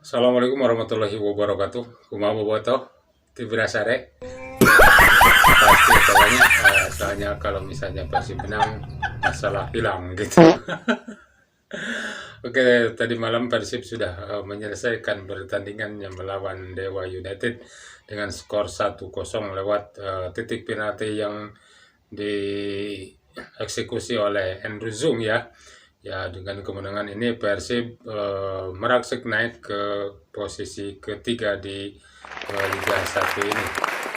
Assalamualaikum warahmatullahi wabarakatuh. Kumaha bobotoh? Ti birasare. Pasti soalnya soalnya kalau misalnya Persib menang masalah hilang gitu. Oke, tadi malam Persib sudah menyelesaikan pertandingannya melawan Dewa United dengan skor 1-0 lewat titik penalti yang dieksekusi oleh Andrew Zung ya. Ya, dengan kemenangan ini Persib merangsek naik ke posisi ketiga di Liga 1 ini.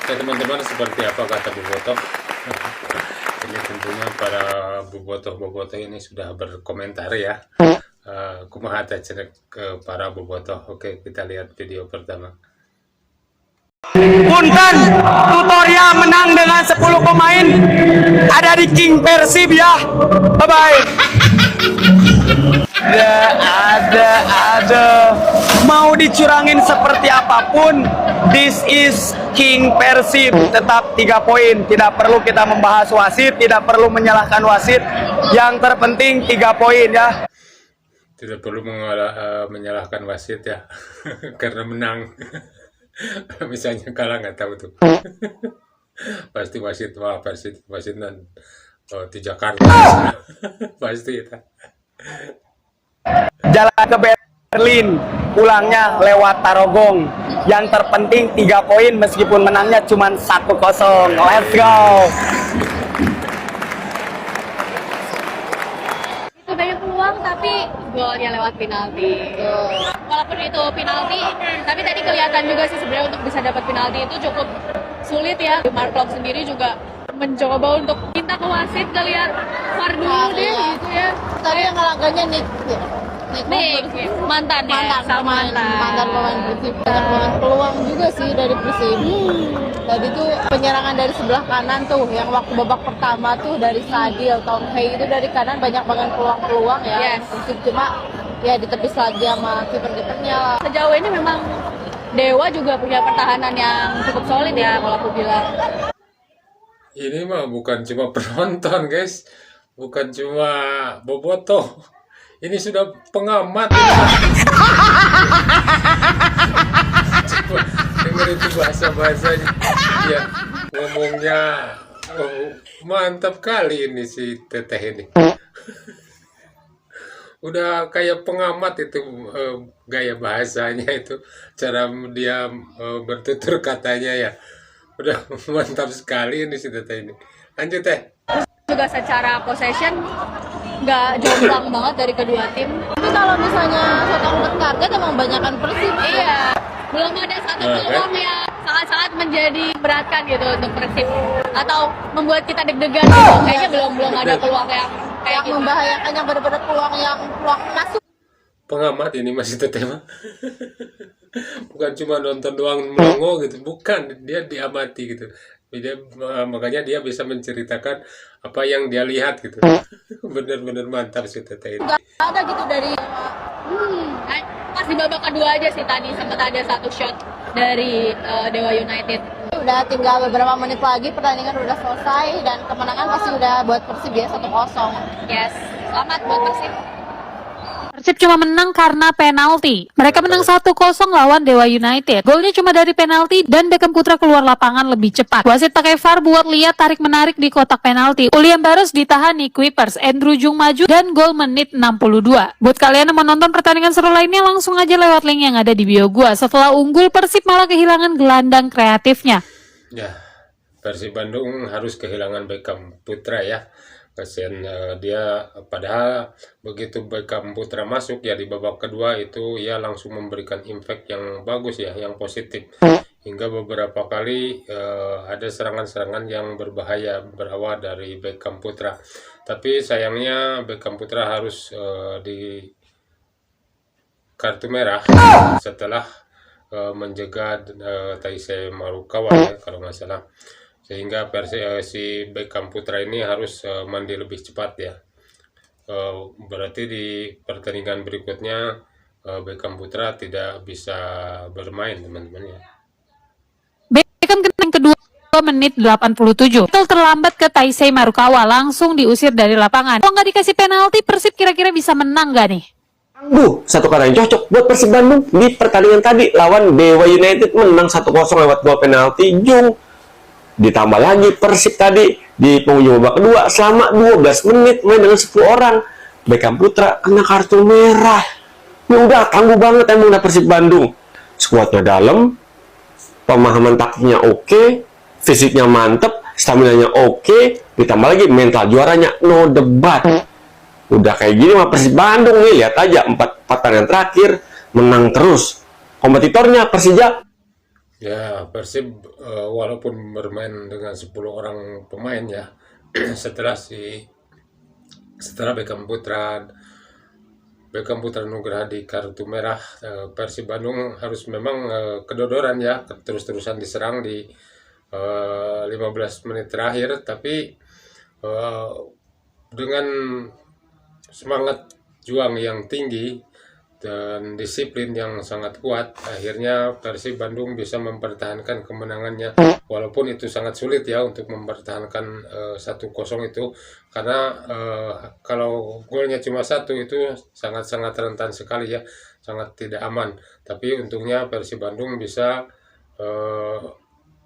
Oke teman-teman, seperti apa kata Bobotoh? Ini tentunya para bobotoh-bobotoh ini sudah berkomentar ya. Kumaha teh cenah ke para bobotoh. Oke, kita lihat video pertama. Punten, tutorial menang dengan 10 pemain ada di King Persib ya. Bye bye. Ada mau dicurangin seperti apapun, this is King Persib. Tetap 3 poin, tidak perlu kita membahas wasit, tidak perlu menyalahkan wasit, yang terpenting 3 poin ya. Tidak perlu menyalahkan wasit ya. Karena menang. Misalnya kalah nggak tahu tuh. Pasti wasit wasit dan di Jakarta. Pasti ya. Jalan ke Berlin, pulangnya lewat Tarogong. Yang terpenting 3 poin meskipun menangnya cuma 1-0. Let's go. Itu banyak peluang tapi golnya lewat penalti. Walaupun itu penalti, tapi tadi kelihatan juga sih sebenarnya untuk bisa dapat penalti itu cukup sulit ya. Mark Klok sendiri juga mencoba untuk minta ke wasit kali ya, VAR dulu deh gitu ya. Tadi yang ngelangkanya Nick mantan pemain Persib. Banyak peluang juga sih dari Persib. Tadi tuh penyerangan dari sebelah kanan tuh, yang waktu babak pertama tuh dari Sadil, Tom Hay itu dari kanan banyak banget peluang-peluang ya. Yes. Persib cuma ya ditepis lagi sama kipernya. Sejauh ini memang Dewa juga punya pertahanan yang cukup solid ya kalau aku bilang. Ini mah bukan cuma penonton guys, bukan cuma bobotoh. Ini sudah pengamat. Coba dengar itu bahasa-bahasanya. Ya, ngomongnya mantap kali ini si Teteh ini. Udah kayak pengamat itu gaya bahasanya itu, cara dia bertutur katanya ya. Udah mantap sekali ini si Teteh ini. Lanjut Teh. Juga secara possession nggak jomplang banget dari kedua tim. Tapi kalau misalnya shot on target emang banyakan Persib. Iya, belum ada satu peluang yang sangat-sangat menjadi beratkan gitu untuk Persib atau membuat kita deg-degan gitu. Kayaknya belum ada peluang yang kayak gitu. Membahayakan yang benar-benar peluang masuk. Pengamat ini masih Teteh mah. Bukan cuma nonton doang melongo gitu, bukan, dia diamati gitu. Makanya dia bisa menceritakan apa yang dia lihat gitu. Bener-bener mantap sih Teteh ini. Nggak ada gitu dari Pas di babak kedua aja sih tadi sempat ada satu shot dari Dewa United. udah tinggal beberapa menit lagi pertandingan udah selesai dan kemenangan pasti udah buat Persib ya 1-0. Yes, selamat buat Persib. Persib cuma menang karena penalti. Mereka menang 1-0 lawan Dewa United. Golnya cuma dari penalti dan Beckham Putra keluar lapangan lebih cepat. Wasit pakai VAR buat lihat tarik-menarik di kotak penalti. Ulian Barros ditahan di Kuipers. Andrew Jung maju dan gol menit 62. Buat kalian yang mau nonton pertandingan seru lainnya, langsung aja lewat link yang ada di bio gua. Setelah unggul, Persib malah kehilangan gelandang kreatifnya. Ya, Persib Bandung harus kehilangan Beckham Putra ya. Kasihan dia, padahal begitu Beckham Putra masuk ya di babak kedua itu ya langsung memberikan impact yang bagus ya, yang positif. Hingga beberapa kali ada serangan-serangan yang berbahaya berawal dari Beckham Putra. Tapi sayangnya Beckham Putra harus di kartu merah setelah menjaga Taisei Marukawa ya, kalau nggak salah. Sehingga si Beckham Putra ini harus mandi lebih cepat ya. Berarti di pertandingan berikutnya Beckham Putra tidak bisa bermain teman-teman ya. Beckham kena yang kedua menit 87. Gol terlambat ke Taisei Marukawa, langsung diusir dari lapangan. Kalau nggak dikasih penalti, Persib kira-kira bisa menang nggak nih? Satu kata yang cocok buat Persib Bandung di pertandingan tadi lawan Dewa United, menang 1-0 lewat gol penalti Jung. Ditambah lagi Persib tadi di penghujung babak kedua selama 12 menit main dengan 10 orang. Beckham Putra kena kartu merah. Ya udah, tangguh banget emang udah Persib Bandung. Skuadnya dalam, pemahaman taktiknya oke, fisiknya mantep, stamina-nya oke, ditambah lagi mental juaranya no debat. Udah kayak gini mah Persib Bandung nih, lihat aja 4 pertandingan terakhir menang terus. Kompetitornya Persija. Ya, Persib walaupun bermain dengan 10 orang pemain ya, setelah Beckham Putra Nugraha di kartu merah, Persib Bandung harus memang kedodoran ya, terus-terusan diserang di 15 menit terakhir, tapi dengan semangat juang yang tinggi dan disiplin yang sangat kuat, akhirnya Persib Bandung bisa mempertahankan kemenangannya, walaupun itu sangat sulit ya untuk mempertahankan 1-0 itu, karena kalau golnya cuma 1 itu sangat-sangat rentan sekali ya, sangat tidak aman. Tapi untungnya Persib Bandung bisa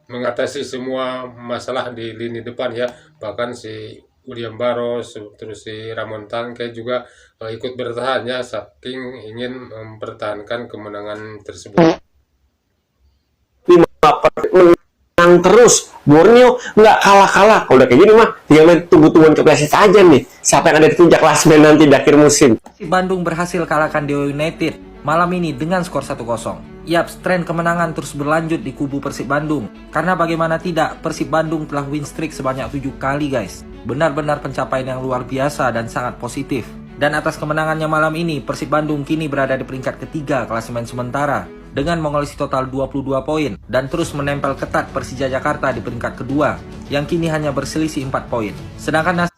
mengatasi semua masalah di lini depan ya, bahkan si William Barros, terus si Ramon Tangke juga ikut bertahan ya, saking ingin mempertahankan kemenangan tersebut. 5 menang terus, Borneo nggak kalah-kalah. Kalau udah kayak gini mah tinggal tunggu-tungguan kepleset aja nih, siapa yang ada di puncak klasemen nanti di akhir musim. Bandung berhasil kalahkan Dewa United malam ini dengan skor 1-0. Yaps, tren kemenangan terus berlanjut di kubu Persib Bandung. Karena bagaimana tidak, Persib Bandung telah win streak sebanyak 7 kali guys. Benar-benar pencapaian yang luar biasa dan sangat positif. Dan atas kemenangannya malam ini, Persib Bandung kini berada di peringkat ketiga klasemen sementara dengan mengoleksi total 22 poin dan terus menempel ketat Persija Jakarta di peringkat kedua yang kini hanya berselisih 4 poin. Sedangkan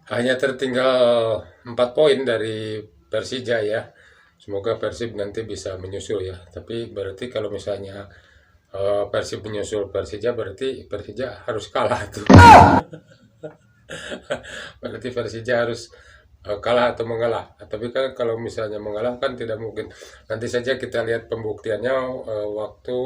hanya tertinggal 4 poin dari Persija ya. Semoga Persib nanti bisa menyusul ya. Tapi berarti kalau misalnya Persib menyusul Persija, berarti Persija harus kalah tuh. Berarti Persija harus kalah atau mengalah. Tapi kan kalau misalnya mengalah kan tidak mungkin. Nanti saja kita lihat pembuktiannya waktu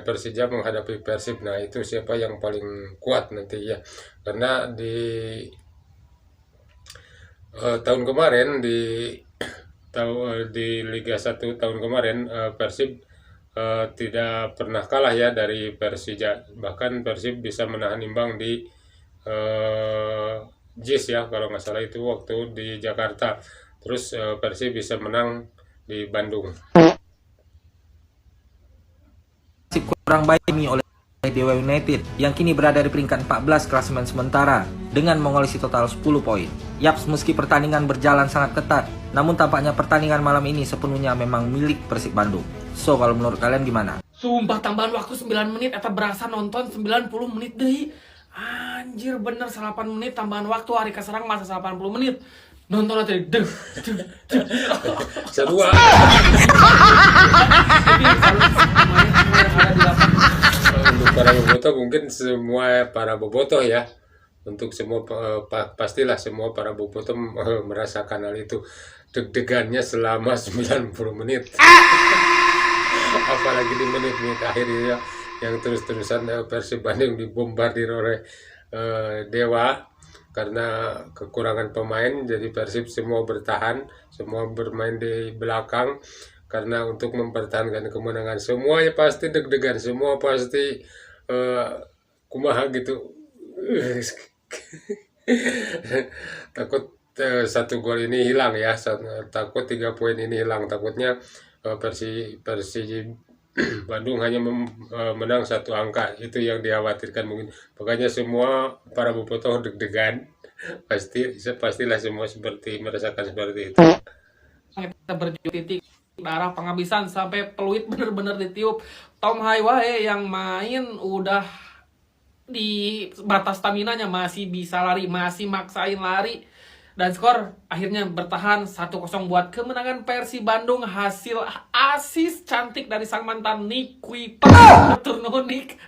Persija menghadapi Persib. Nah itu siapa yang paling kuat nanti ya. Karena di tahun kemarin di Liga 1 tahun kemarin Persib tidak pernah kalah ya dari Persija, bahkan Persib bisa menahan imbang di JIS ya kalau nggak salah itu waktu di Jakarta, terus Persib bisa menang di Bandung. kurang baik oleh Dewa United yang kini berada di peringkat 14 klasemen sementara dengan mengoleksi total 10 poin. Yaps, meski pertandingan berjalan sangat ketat, namun tampaknya pertandingan malam ini sepenuhnya memang milik Persib Bandung. So, kalau menurut kalian gimana? Sumpah tambahan waktu 9 menit eta berasa nonton 90 menit deh. Anjir bener 8 menit tambahan waktu hari keserang masa 80 menit. Nonton nanti deh. Seru. Untuk para bobotoh mungkin semua para bobotoh ya. Untuk semua pastilah semua para bobotoh merasakan hal itu. Deg-degannya selama 90 menit. Apalagi di menit-menit akhir ya, yang terus-terusan Persib Bandung dibombardir oleh Dewa karena kekurangan pemain. Jadi Persib semua bertahan, semua bermain di belakang karena untuk mempertahankan kemenangan. Semuanya pasti deg-degan, semua pasti kumaha gitu. Takut 1 gol ini hilang ya, takut 3 poin ini hilang, takutnya Persib Bandung hanya menang 1 angka, itu yang dikhawatirkan mungkin. Makanya semua para bobotoh deg-degan, pastilah semua merasakan seperti itu. Kita berjuang titik arah penghabisan sampai peluit bener-bener ditiup. Tom Haiwae yang main udah di batas staminanya, masih bisa lari, masih maksain lari. Dan skor akhirnya bertahan 1-0 buat kemenangan Persib Bandung, hasil asis cantik dari sang mantan Nick Kuiper. Turnunik.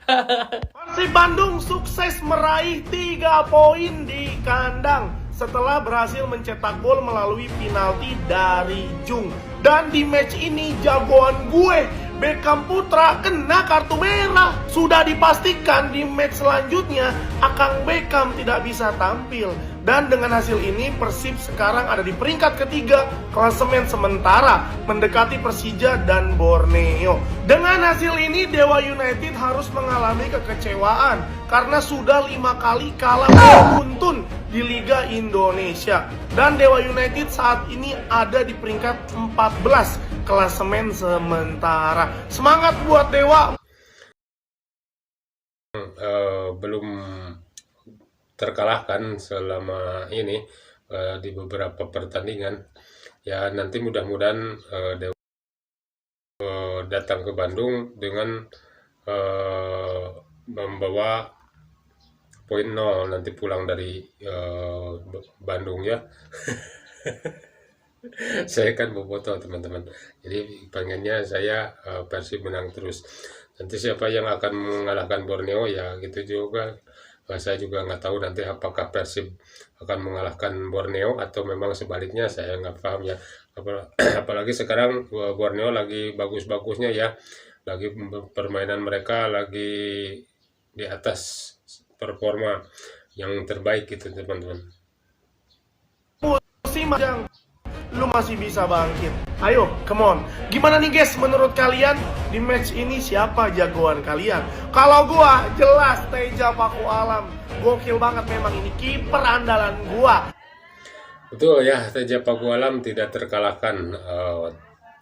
Persib Bandung sukses meraih 3 poin di kandang. setelah berhasil mencetak gol melalui penalti dari Jung. Dan di match ini jagoan gue, Beckham Putra, kena kartu merah. Sudah dipastikan di match selanjutnya Akang Beckham tidak bisa tampil. Dan dengan hasil ini Persib sekarang ada di peringkat ketiga klasemen sementara, mendekati Persija dan Borneo. Dengan hasil ini Dewa United harus mengalami kekecewaan karena sudah 5 kali kalah beruntun di Liga Indonesia. Dan Dewa United saat ini ada di peringkat 14 klasemen sementara. Semangat buat Dewa. Belum terkalahkan selama ini di beberapa pertandingan. Ya nanti mudah-mudahan Dewa datang ke Bandung dengan membawa poin 0 nanti pulang dari Bandung ya. Saya kan bobotoh teman-teman, jadi pengennya saya Persib menang terus. Nanti siapa yang akan mengalahkan Borneo ya gitu juga. Saya juga nggak tahu nanti apakah Persib akan mengalahkan Borneo atau memang sebaliknya, saya nggak paham ya. Apalagi sekarang Borneo lagi bagus-bagusnya ya, lagi permainan mereka lagi di atas performa yang terbaik gitu teman-teman. Musim yang lu masih bisa bangkit. Ayo, come on. Gimana nih guys, menurut kalian di match ini siapa jagoan kalian? Kalau gua jelas Teja Paku Alam. Gokil banget memang, ini kiper andalan gua. Betul ya, Teja Paku Alam tidak terkalahkan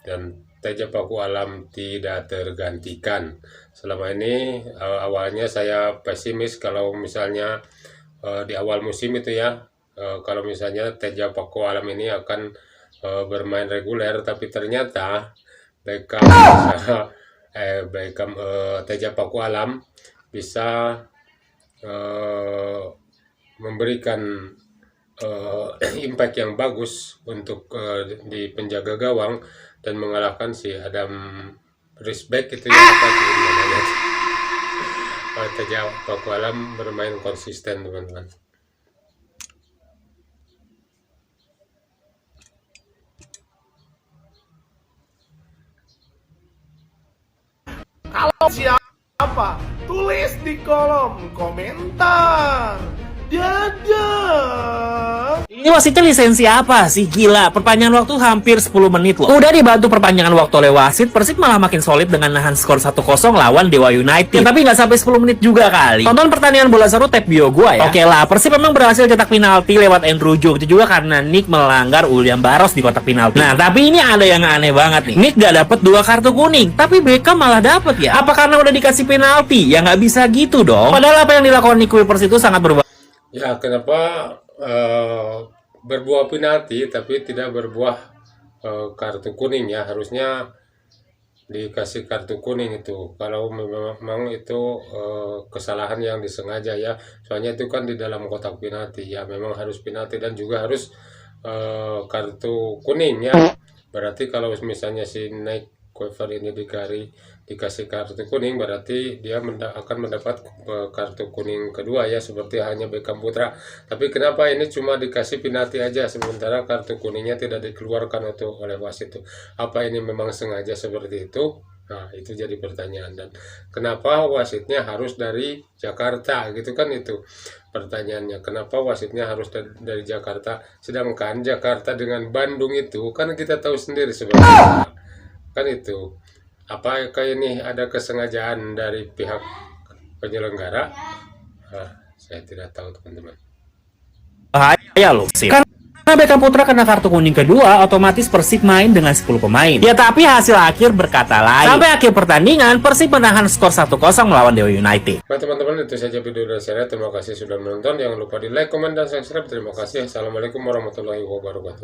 dan Teja Paku Alam tidak tergantikan. Selama ini awalnya saya pesimis kalau misalnya di awal musim itu ya, kalau misalnya Teja Paku Alam ini akan bermain reguler, tapi ternyata Beckham Teja Paku Alam bisa memberikan impact yang bagus untuk di penjaga gawang dan mengalahkan si Adam Risbeck itu ya, apa namanya. Teja Paku Alam bermain konsisten teman-teman. Kalau siapa, tulis di kolom komentar. Dadah. Ini wasitnya lisensi apa sih? Gila, perpanjangan waktu hampir 10 menit loh. Udah dibantu perpanjangan waktu oleh wasit, Persib malah makin solid dengan nahan skor 1-0 lawan Dewa United. Ya, tapi nggak sampai 10 menit juga kali. Tonton pertandingan bola seru tab bio gua ya. Oke lah, Persib memang berhasil cetak penalti lewat Andrew Jung. Itu juga karena Nick melanggar William Barros di kotak penalti. Nah, tapi ini ada yang aneh banget nih. Nick gak dapet 2 kartu kuning, tapi Beckham malah dapet ya. Apa karena udah dikasih penalti? Ya nggak bisa gitu dong. Padahal apa yang dilakukan Nick Kuipers itu sangat berbahaya. Ya, kenapa berbuah penalti tapi tidak berbuah kartu kuning ya? Harusnya dikasih kartu kuning itu. Kalau memang itu kesalahan yang disengaja ya. Soalnya itu kan di dalam kotak penalti ya, memang harus penalti dan juga harus kartu kuning ya. Berarti kalau misalnya si Nick Kuipers ini dikasih kartu kuning, berarti dia akan mendapat kartu kuning kedua ya, seperti hanya Beckham Putra. Tapi kenapa ini cuma dikasih penalti aja sementara kartu kuningnya tidak dikeluarkan oleh wasit itu? Apa ini memang sengaja seperti itu? Nah, itu jadi pertanyaan. Dan kenapa wasitnya harus dari Jakarta gitu kan, itu pertanyaannya. Kenapa wasitnya harus dari Jakarta, sedangkan Jakarta dengan Bandung itu kan kita tahu sendiri sebenarnya kan itu. Apakah ini ada kesengajaan dari pihak penyelenggara? Saya tidak tahu teman-teman. Bahaya loh sih. Karena Beckham Putra kena kartu kuning kedua, otomatis Persib main dengan 10 pemain. Ya tapi hasil akhir berkata lain. Sampai akhir pertandingan, Persib menahan skor 1-0 melawan Dewa United. Nah teman-teman, itu saja video dari saya. Terima kasih sudah menonton. Jangan lupa di like, komen, dan subscribe. Terima kasih. Assalamualaikum warahmatullahi wabarakatuh.